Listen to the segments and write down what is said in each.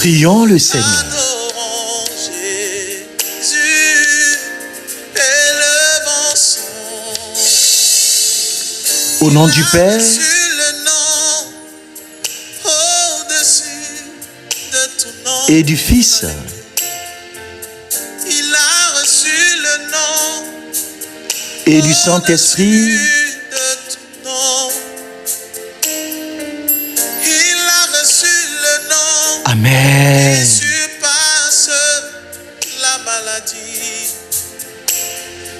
Prions le Seigneur. Adorons Jésus, élevons son Au nom du Père, sur le nom, au-dessus de tout nom. et du Fils, Il a reçu le nom et du Saint-Esprit. au-dessus de tout nom. Il a reçu le nom Amen. qui surpasse la maladie.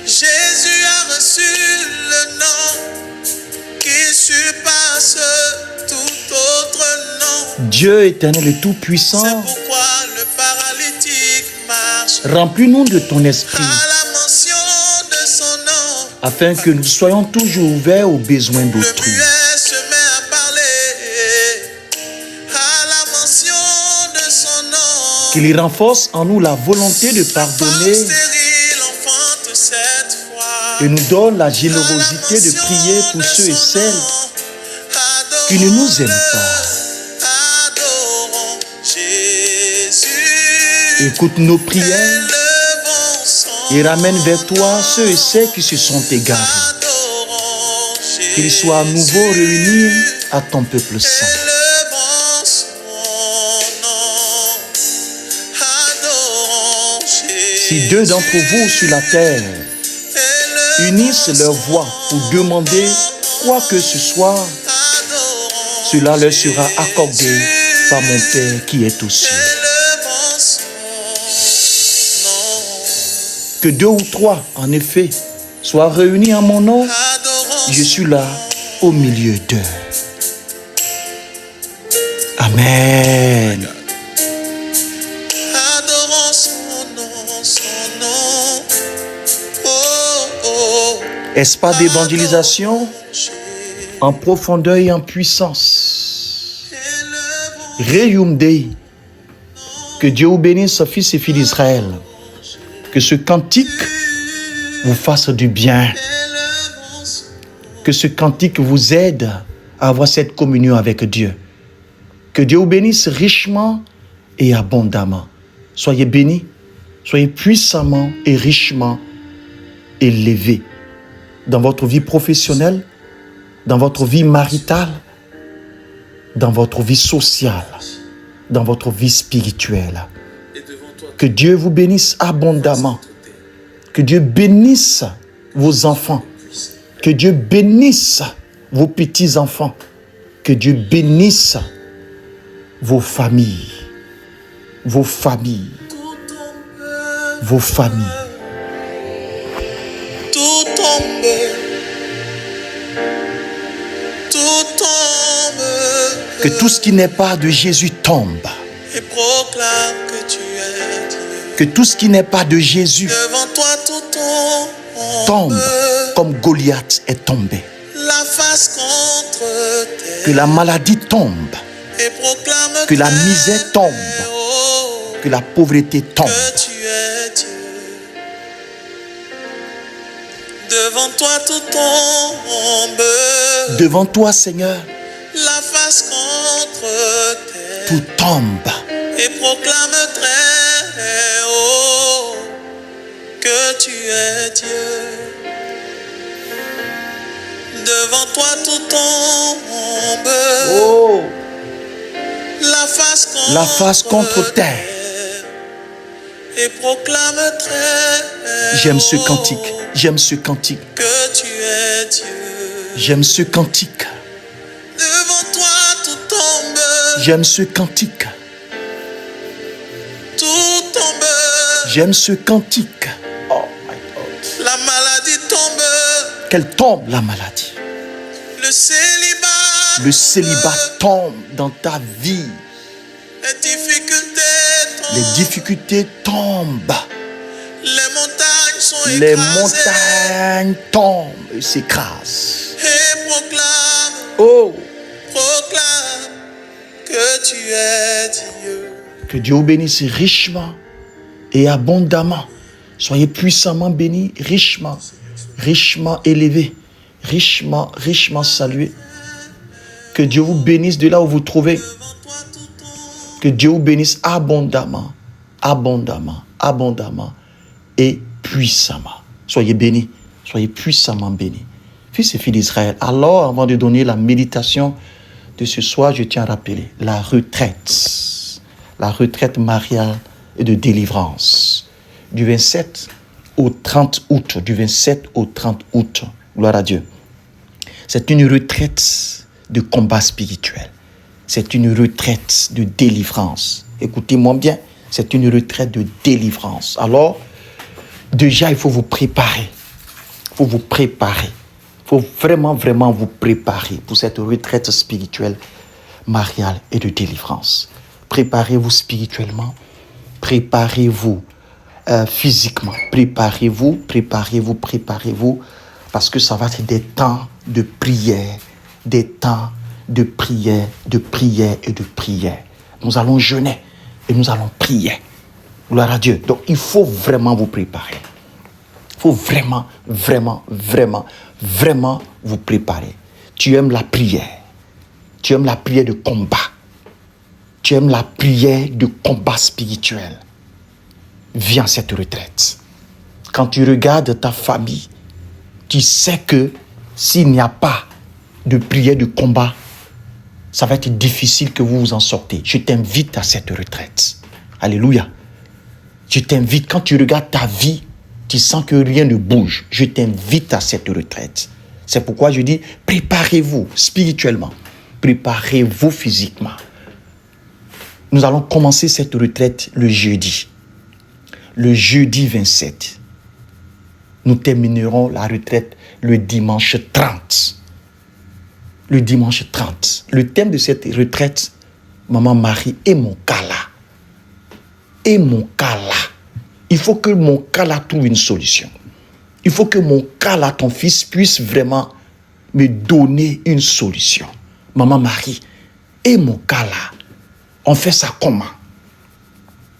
Jésus a reçu le nom qui surpasse tout autre nom. Dieu éternel et tout-puissant, C'est pourquoi le paralytique marche remplis-nous de ton esprit, à la mention de son nom. afin que nous soyons toujours ouverts aux besoins Le d'autrui. muet se met à parler à la mention de son nom. Qu'il renforce en nous la volonté de La femme pardonner stérile enfante cette fois. et nous donne la générosité de prier pour ceux et celles qui ne nous aiment pas. Adorons Jésus. Écoute nos prières Élevons son et ramène vers toi ceux et celles qui se sont égarés. Adorons Qu'ils soient à nouveau réunis à ton peuple saint. Élevons son nom. Adorons Jésus. Si deux d'entre vous sur la terre unissent leurs voix pour demander quoi que ce soit, cela leur sera accordé par mon Père qui est aux cieux. Que deux ou trois, en effet, soient réunis en mon nom, je suis là au milieu d'eux. Amen. Adorons son nom, son nom. Oh, oh. Espace d'évangélisation Jésus. en profondeur et en puissance. Reum Dei. Que Dieu vous bénisse, fils et filles d'Israël. Que ce cantique vous fasse du bien. Que ce cantique vous aide à avoir cette communion avec Dieu. Que Dieu vous bénisse richement et abondamment. Soyez bénis, soyez puissamment et richement élevés dans votre vie professionnelle, dans votre vie maritale, dans votre vie sociale, dans votre vie spirituelle. Que Dieu vous bénisse abondamment. Que Dieu bénisse vos enfants. Que Dieu bénisse vos petits-enfants. Que Dieu bénisse vos familles. Vos familles. Vos familles. Tout tombe. Tout tombe. Que tout ce qui n'est pas de Jésus tombe. Et proclame que tu es Dieu. Que tout ce qui n'est pas de Jésus Devant toi tout tombe comme Goliath est tombé. La face contre terre. Que la maladie tombe. Et proclame Que la misère tombe. oh, Que la pauvreté tombe. que tu es Dieu. Devant toi tout tombe. Devant toi, Seigneur, La face contre terre. tout tombe. Et proclame très haut que tu es Dieu. Devant toi tout tombe. Oh, La face contre terre. Et proclame très J'aime ce haut cantique. J'aime ce cantique. que tu es Dieu. J'aime ce cantique. Devant toi tout tombe. J'aime ce cantique. Tout tombe. J'aime ce cantique. Oh my God. La maladie tombe. Qu'elle tombe, la maladie. Le célibat. Le célibat tombe dans ta vie. Les difficultés tombent. Les difficultés tombent. Les montagnes sont Les écrasées. montagnes tombent et s'écrasent. Et proclame Oh, que tu es Dieu. que Dieu vous bénisse richement et abondamment. Soyez puissamment bénis, richement, richement élevés, richement, richement salués. Que Dieu vous bénisse de là où vous trouvez. Que Dieu vous bénisse abondamment, abondamment, abondamment et puissamment. Soyez bénis, soyez puissamment bénis. Fils et filles d'Israël, alors avant de donner la méditation de ce soir, je tiens à rappeler la retraite mariale et de délivrance du 27 au 30 août, du 27 au 30 août, gloire à Dieu. C'est une retraite de combat spirituel. C'est une retraite de délivrance. Écoutez-moi bien, c'est une retraite de délivrance. Alors, déjà, il faut vous préparer. Il faut vous préparer. Il faut vraiment, vraiment vous préparer pour cette retraite spirituelle, mariale et de délivrance. Préparez-vous spirituellement. Préparez-vous physiquement. Préparez-vous. Parce que ça va être des temps de prière. Des temps de prière et de prière. Nous allons jeûner et nous allons prier. Gloire à Dieu. Donc, il faut vraiment vous préparer. Il faut vraiment vous préparer. Tu aimes la prière. Tu aimes la prière de combat. Tu aimes la prière de combat spirituel. Viens à cette retraite. Quand tu regardes ta famille, tu sais que s'il n'y a pas de prière de combat, ça va être difficile que vous vous en sortez. Je t'invite à cette retraite. Alléluia. Je t'invite, quand tu regardes ta vie, tu sens que rien ne bouge. Je t'invite à cette retraite. C'est pourquoi je dis, préparez-vous spirituellement. Préparez-vous physiquement. Nous allons commencer cette retraite le jeudi. Le jeudi 27. Nous terminerons la retraite le dimanche 30. Le dimanche 30. Le thème de cette retraite, Maman Marie, est mon cas là. Et mon cas là. Il faut que mon cas là trouve une solution. Il faut que mon cas là, ton fils, puisse vraiment me donner une solution. Maman Marie, et mon cas là, on fait ça comment?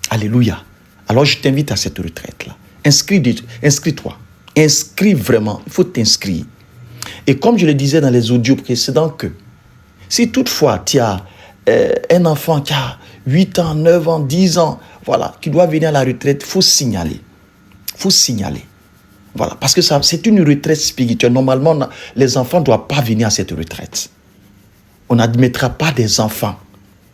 Alléluia. Alors je t'invite à cette retraite-là. Inscris-toi. Inscris vraiment. Il faut t'inscrire. Et comme je le disais dans les audios précédents, que si toutefois tu as un enfant qui a 8 ans, 9 ans, 10 ans, voilà, qui doit venir à la retraite, il faut signaler. Il faut signaler. Voilà, parce que c'est une retraite spirituelle. Normalement, les enfants ne doivent pas venir à cette retraite. On n'admettra pas des enfants.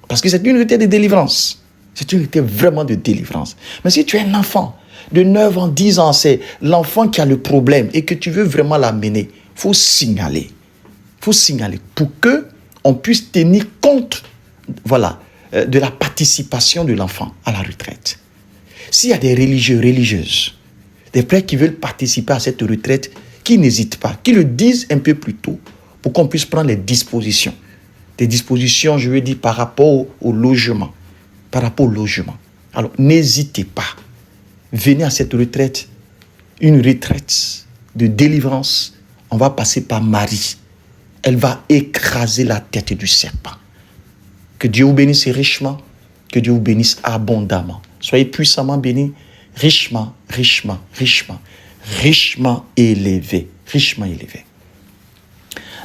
Parce que c'est une retraite de délivrance. C'est une retraite vraiment de délivrance. Mais si tu es un enfant de 9 ans, 10 ans, c'est l'enfant qui a le problème et que tu veux vraiment l'amener, il faut signaler. Il faut signaler pour qu'on puisse tenir compte, voilà, de la participation de l'enfant à la retraite. S'il y a des religieux, religieuses, des frères qui veulent participer à cette retraite, qui n'hésitent pas, qui le disent un peu plus tôt pour qu'on puisse prendre les dispositions. Des dispositions, je veux dire, par rapport au logement. Par rapport au logement. Alors, n'hésitez pas. Venez à cette retraite, une retraite de délivrance. On va passer par Marie. Elle va écraser la tête du serpent. Que Dieu vous bénisse richement, que Dieu vous bénisse abondamment. Soyez puissamment bénis, richement élevé. Richement élevé.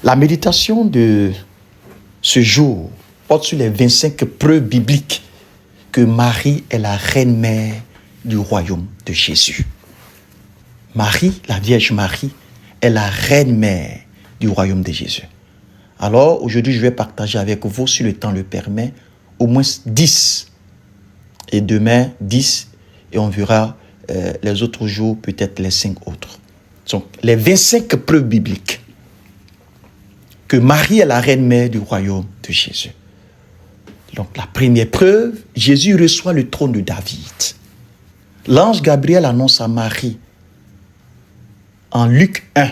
La méditation de ce jour porte sur les 25 preuves bibliques que Marie est la reine-mère du royaume de Jésus. Marie, la Vierge Marie, est la reine-mère du royaume de Jésus. Alors, aujourd'hui, je vais partager avec vous, si le temps le permet, au moins 10. Et demain, 10. Et on verra les autres jours, peut-être les 5 autres. Donc, les 25 preuves bibliques que Marie est la reine-mère du royaume de Jésus. Donc, la première preuve, Jésus reçoit le trône de David. L'ange Gabriel annonce à Marie, en Luc 1,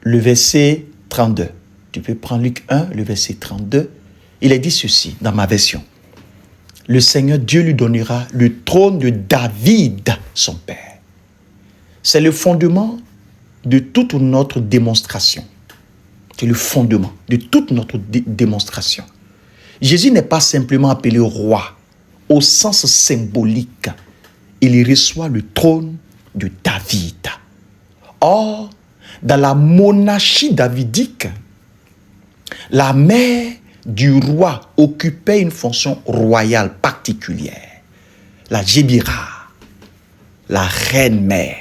le verset 32. Tu peux prendre Luc 1, le verset 32. Il est dit ceci dans ma version. Le Seigneur Dieu lui donnera le trône de David, son père. C'est le fondement de toute notre démonstration. C'est le fondement de toute notre démonstration. Jésus n'est pas simplement appelé roi au sens symbolique. Il reçoit le trône de David. Or, dans la monarchie davidique, la mère du roi occupait une fonction royale particulière. La Jébira, la reine-mère.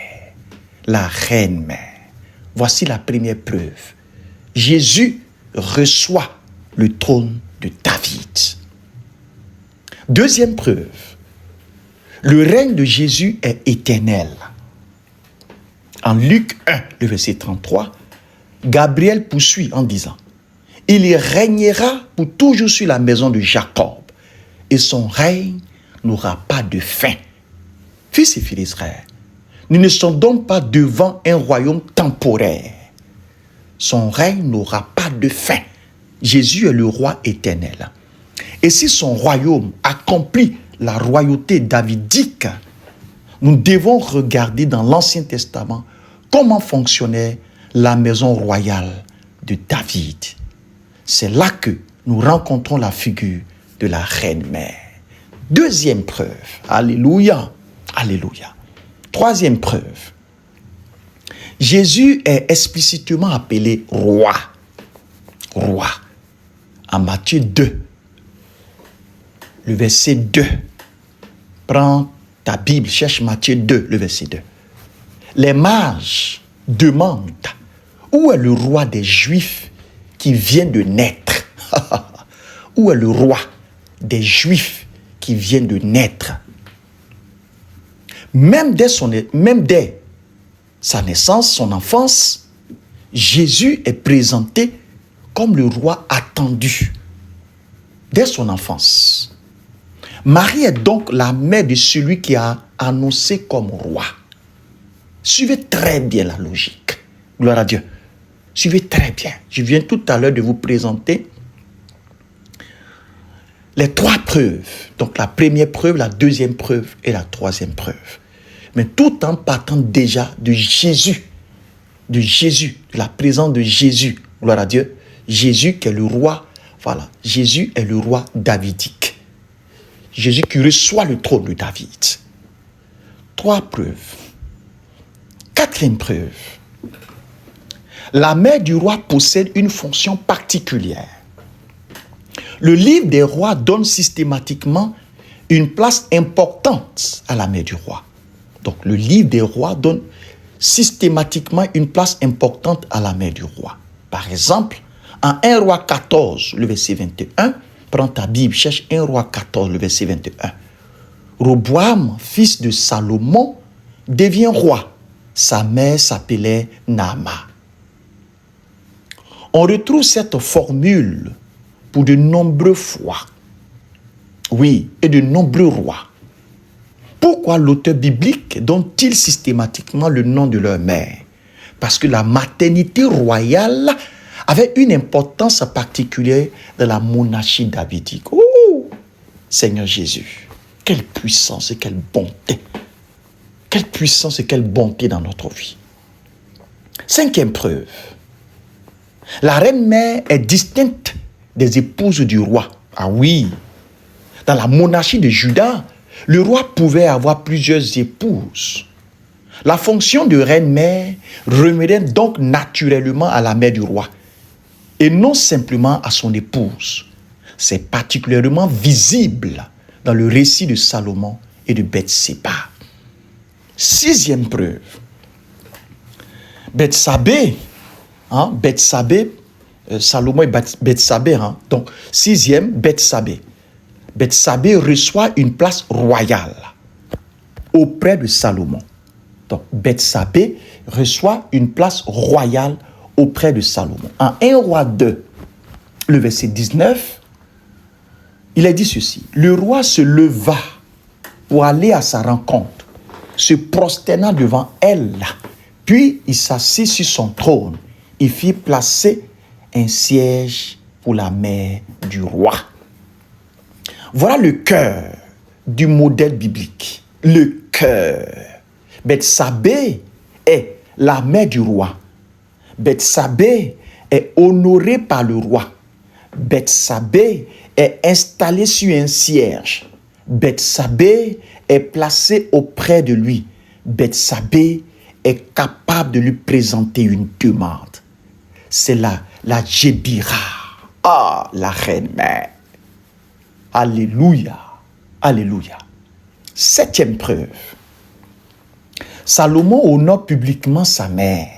La reine-mère. Voici la première preuve. Jésus reçoit le trône de David. Deuxième preuve. Le règne de Jésus est éternel. En Luc 1, le verset 33, Gabriel poursuit en disant, « Il régnera pour toujours sur la maison de Jacob, et son règne n'aura pas de fin. » Fils et filles d'Israël, nous ne sommes donc pas devant un royaume temporaire. Son règne n'aura pas de fin. Jésus est le roi éternel. Et si son royaume accomplit la royauté davidique, nous devons regarder dans l'Ancien Testament comment fonctionnait la maison royale de David. C'est là que nous rencontrons la figure de la reine-mère. Deuxième preuve. Alléluia. Alléluia. Troisième preuve. Jésus est explicitement appelé roi. Roi. En Matthieu 2, le verset 2. Prends ta Bible, cherche Matthieu 2, le verset 2. Les mages demandent où est le roi des Juifs qui vient de naître. Où est le roi des Juifs qui vient de naître? Même dès sa naissance, son enfance, Jésus est présenté comme le roi attendu. Dès son enfance. Marie est donc la mère de celui qui a annoncé comme roi. Suivez très bien la logique. Gloire à Dieu. Suivez très bien. Je viens tout à l'heure de vous présenter les trois preuves. Donc la première preuve, la deuxième preuve et la troisième preuve. Mais tout en partant déjà de Jésus. De Jésus, de la présence de Jésus. Gloire à Dieu. Jésus qui est le roi. Voilà. Jésus est le roi davidique. Jésus qui reçoit le trône de David. Trois preuves. Quatrième preuve. La mère du roi possède une fonction particulière. Le livre des rois donne systématiquement une place importante à la mère du roi. Donc le livre des rois donne systématiquement une place importante à la mère du roi. Par exemple, en 1 roi 14, le verset 21, prends ta Bible, cherche 1 roi 14, le verset 21. Roboam, fils de Salomon, devient roi. Sa mère s'appelait Naama. On retrouve cette formule pour de nombreux fois. Oui, et de nombreux rois. Pourquoi l'auteur biblique donne-t-il systématiquement le nom de leur mère? Parce que la maternité royale avait une importance particulière dans la monarchie davidique. Oh, Seigneur Jésus, quelle puissance et quelle bonté. Quelle puissance et quelle bonté dans notre vie. Cinquième preuve. La reine-mère est distincte des épouses du roi. Ah oui. Dans la monarchie de Juda, le roi pouvait avoir plusieurs épouses. La fonction de reine-mère revenait donc naturellement à la mère du roi et non simplement à son épouse. C'est particulièrement visible dans le récit de Salomon et de Bethséba. Sixième preuve. Bethsabée, Salomon et Bethsabée, donc sixième, Bethsabée. Bethsabée reçoit une place royale auprès de Salomon. Donc Bethsabée reçoit une place royale auprès de Salomon. En 1 roi 2, le verset 19, il est dit ceci. Le roi se leva pour aller à sa rencontre, se prosterna devant elle, puis il s'assit sur son trône. Il fit placer un siège pour la mère du roi. Voilà le cœur du modèle biblique. Le cœur. Bethsabée est la mère du roi. Bethsabée est honorée par le roi. Bethsabée est installée sur un siège. Bethsabée est placée auprès de lui. Bethsabée est capable de lui présenter une demande. C'est la Jébira. Ah, la reine mère. Alléluia. Alléluia. 7e preuve. Salomon honore publiquement sa mère.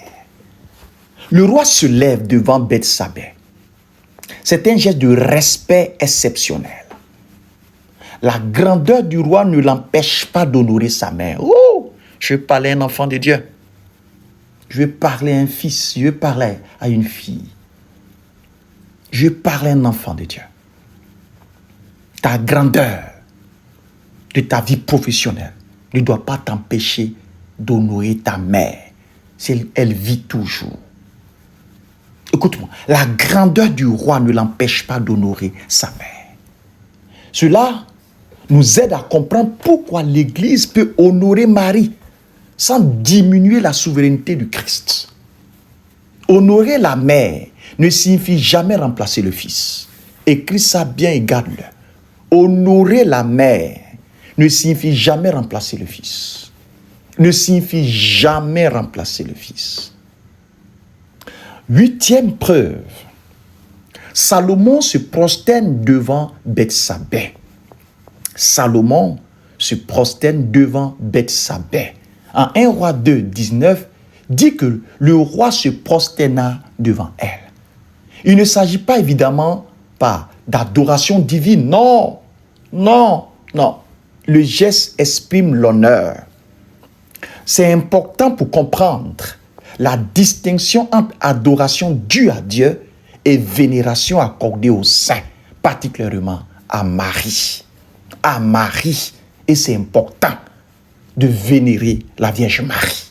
Le roi se lève devant Bethsabée. C'est un geste de respect exceptionnel. La grandeur du roi ne l'empêche pas d'honorer sa mère. Oh, je veux parler à un enfant de Dieu. Je veux parler à un fils. Je veux parler à une fille. Je veux parler à un enfant de Dieu. Ta grandeur de ta vie professionnelle ne doit pas t'empêcher d'honorer ta mère si elle vit toujours. Écoute-moi, la grandeur du roi ne l'empêche pas d'honorer sa mère. Cela nous aide à comprendre pourquoi l'Église peut honorer Marie sans diminuer la souveraineté du Christ. Honorer la mère ne signifie jamais remplacer le fils. Écris ça bien et garde-le. Honorer la mère ne signifie jamais remplacer le fils. Ne signifie jamais remplacer le fils. 8e preuve. Salomon se prosterne devant Bethsabée. Salomon se prosterne devant Bethsabée. En 1 roi 2, 19, dit que le roi se prosterna devant elle. Il ne s'agit pas évidemment pas d'adoration divine. Non, non, non. Le geste exprime l'honneur. C'est important pour comprendre la distinction entre adoration due à Dieu et vénération accordée aux saints, particulièrement à Marie. À Marie. Et c'est important de vénérer la Vierge Marie.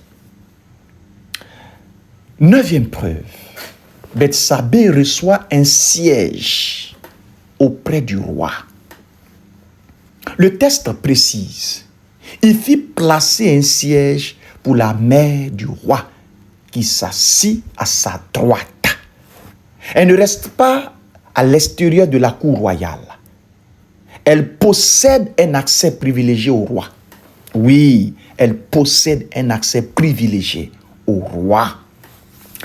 9e preuve. Bethsabée reçoit un siège auprès du roi. Le texte précise, il fit placer un siège pour la mère du roi qui s'assit à sa droite. Elle ne reste pas à l'extérieur de la cour royale. Elle possède un accès privilégié au roi. Oui, elle possède un accès privilégié au roi.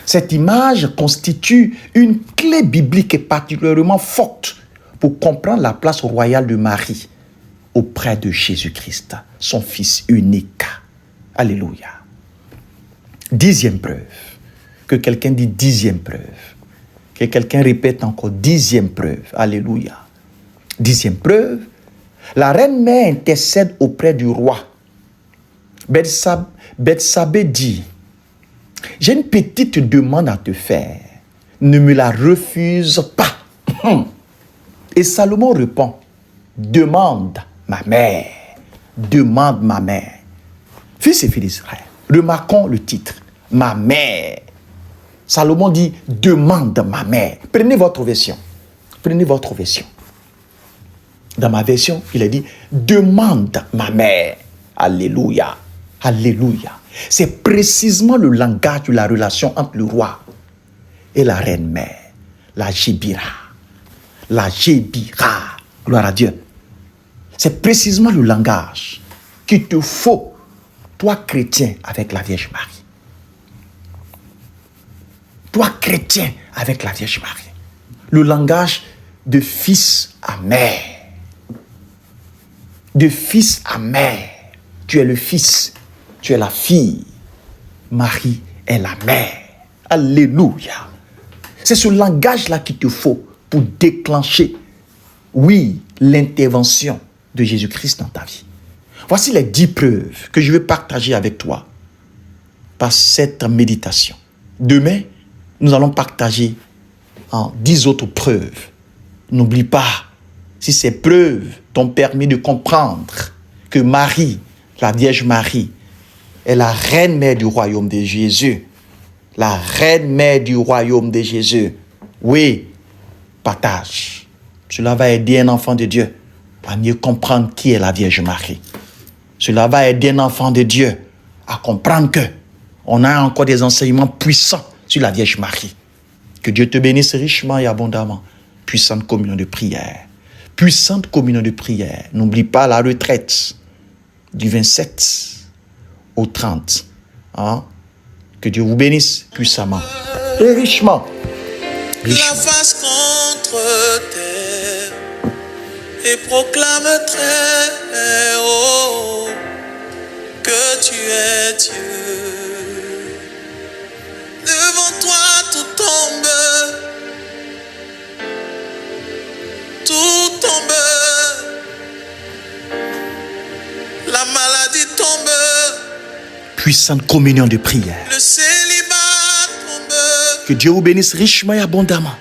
Cette image constitue une clé biblique et particulièrement forte pour comprendre la place royale de Marie auprès de Jésus-Christ, son Fils unique. Alléluia. 10e preuve. Que quelqu'un dit 10e preuve. Que quelqu'un répète encore 10e preuve. Alléluia. 10e preuve. La reine-mère intercède auprès du roi. Bethsabée dit, j'ai une petite demande à te faire. Ne me la refuse pas. Et Salomon répond, demande ma mère. Demande ma mère. Fils et filles d'Israël, remarquons le titre. Ma mère. Salomon dit, demande ma mère. Prenez votre version. Prenez votre version. Dans ma version, il a dit, demande ma mère. Alléluia. Alléluia. C'est précisément le langage de la relation entre le roi et la reine-mère. La Jébira. La Jébira. Gloire à Dieu. C'est précisément le langage qu'il te faut, toi chrétien, avec la Vierge Marie. Toi chrétien, avec la Vierge Marie. Le langage de fils à mère. De fils à mère. Tu es le fils, tu es la fille. Marie est la mère. Alléluia. C'est ce langage-là qu'il te faut pour déclencher, oui, l'intervention de Jésus-Christ dans ta vie. Voici les 10 preuves que je vais partager avec toi par cette méditation. Demain, nous allons partager en 10 autres preuves. N'oublie pas, si ces preuves t'ont permis de comprendre que Marie, la Vierge Marie, est la reine mère du royaume de Jésus. La reine mère du royaume de Jésus. Oui, partage. Cela va aider un enfant de Dieu à mieux comprendre qui est la Vierge Marie. Cela va aider un enfant de Dieu à comprendre que on a encore des enseignements puissants sur la Vierge Marie. Que Dieu te bénisse richement et abondamment. Puissante communion de prière. Puissante communion de prière. N'oublie pas la retraite du 27 au 30. Hein? Que Dieu vous bénisse puissamment et richement. La face contre terre et proclame très haut que tu es Dieu. Devant toi tout tombe, tout tombe. La maladie tombe, Puissante communion de prière. le célibat tombe. Que Dieu vous bénisse richement et abondamment.